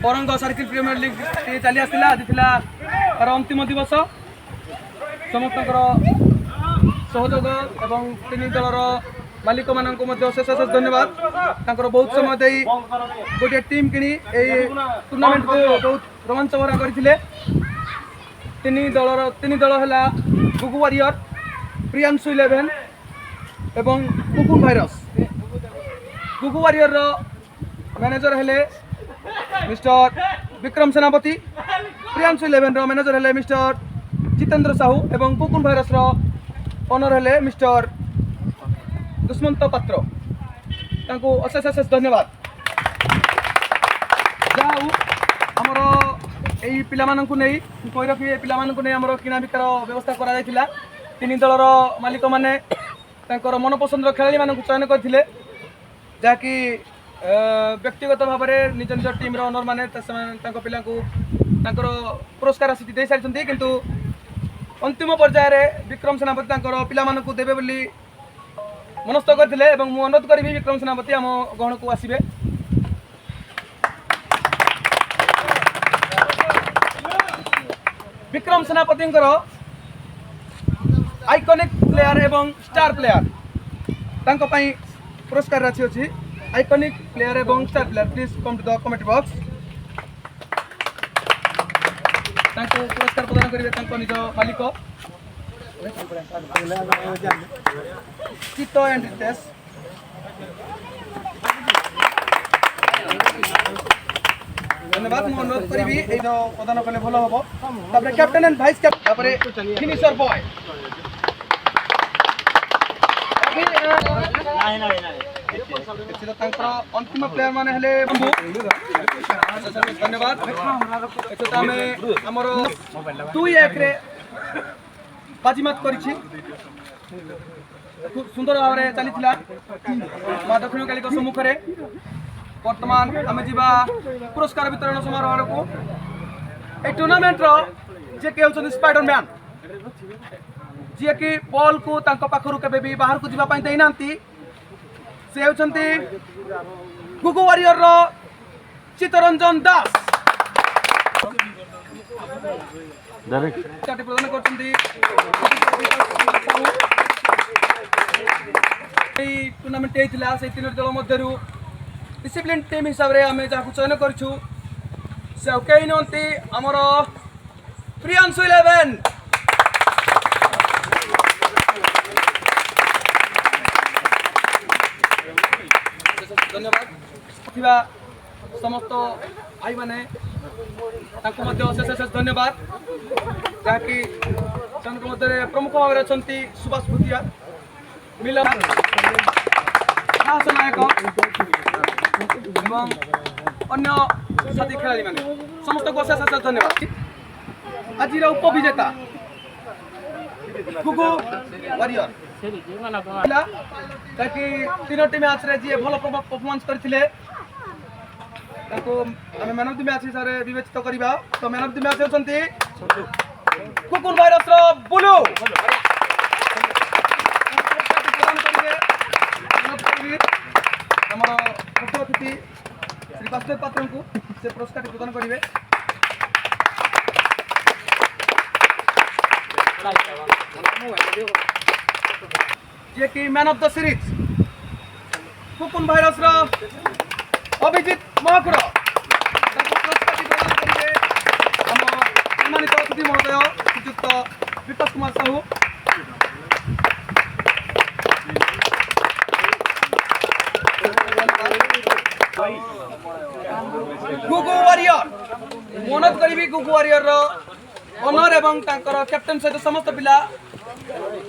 Orang circle premiere league चली आसला आज तार अंतिम दिवस समस्त सहयोग एवं तीन दलर मालिक मानक शेष शेष धन्यवाद बहुत समय दे गोटे टीम किणी टूर्नामेंट को बहुत रोमांच भरा करते तीन दल है गुगु वारियर प्रियांशु 11 एवं कुकुन भाइरस गुगु वारियर मैनेजर हेले मिस्टर विक्रम सेनापति प्रियांशु 11 मैनेजर हेले मिस्टर जितेंद्र साहू एवं कुकुन भाइरस ओनर हेले मिस्टर दुष्मंत पात्र अशेष अशेष धन्यवाद जहाँ आमर यही पिला नहीं कही रखी पिला आमर किना बिकार व्यवस्था करा तीन दलर मालिक मैंने मनपसंद खेलाड़ी मानक चयन करते जहाँकि व्यक्तिगत भाव में निज निज टीम ओनर मैंने पिला पुरस्कार राशि दे सारी किंतु अंतिम पर्यायर विक्रम सेनापति पिला देवे बोली मनस्थ करते अनुरोध करी विक्रम सेनापति आम गहन को आसवे विक्रम सेनापति आइकॉनिक प्लेयर एवं स्टार प्लेयर पुरस्कार राशि अच्छी आइकॉनिक प्लेयर एवं star player please come to the comment box पुरस्कार प्रदान करेंगे निज मालिक चित्त एंड रितेश धन्यवाद मुझे अनुरोध करी प्रदान कले भल हम captain and vice captain finisher boy अंतिम प्लेयर मान धन्यवाद आमर 2-1 बाजीमात कर सुंदर भाव में चली माँ दक्षिण काली सम्मुखें वर्तमान आम जा पुरस्कार वितरण समारोह को टूर्नामेंट जे कि होती स्पाइडरमैन जी कि बॉल को पाखु के बाहर को जावाई देना से होती गुगु वारियर चित्तरंजन दास प्रदान कर टूर्नामेंट होता से तीन दल मध्य डिसिप्लिन टीम हिसाब से आम जहाँ चयन करूँ कई नी आमर प्रियांशु 11 धन्यवाद समस्त भाई मैंने अशेष अशेष धन्यवाद जहाँकि मध्य प्रमुख भाव में अच्छा सुभाष भूतिया मिलन साहस नायक एवं अन्य साथी खेलाड़ी मैंने समस्त को अशेष अशेष धन्यवाद आज उपविजेता गुगु वारियर ताकि तीनोटी मैच रे जी भल परफॉर्मेंस करथिले ताको हमें मैन ऑफ द मैच हिसाब से विवेचित करबा तो मैन ऑफ द मैच होचंती कुकुन भाइरस रो बुलू हमर मुख्य अतिथि श्री पास्टर पात्र को से पुरस्कार प्रदान करिवे जे कि मैन ऑफ द सीरीज कुकुन भाइरस रो अभिजीत महाकुर सम्मानित अतिथि महोदय श्रीयुक्त विकास कुमार साहू गुगु वारियर मनोज करी गुगु वारियर ओनर एवं कैप्टेन सहित समस्त पिला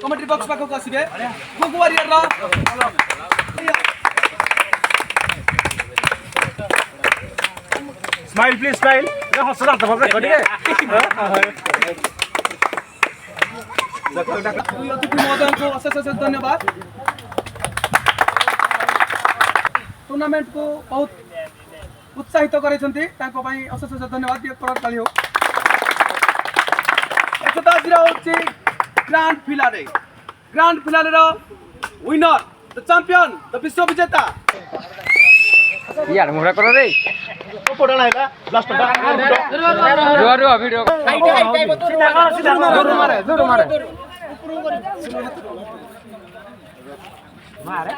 कमेटी बॉक्स पाखक आसवे गुगु वारियर स्माइल प्लीज स्माइल हसरा तो ठीक है अतिथि महोदय को अशेष अशेष धन्यवाद टूर्नामेंट को बहुत उत्साहित अशेष अशेष धन्यवाद ताली हो आज grand finale winner the champion the विश्व विजेता ইয়ার মুরা করো রে পড়া নাইলা লাস্টটা রুয়া রুয়া ভিডিও জোর মারে মারে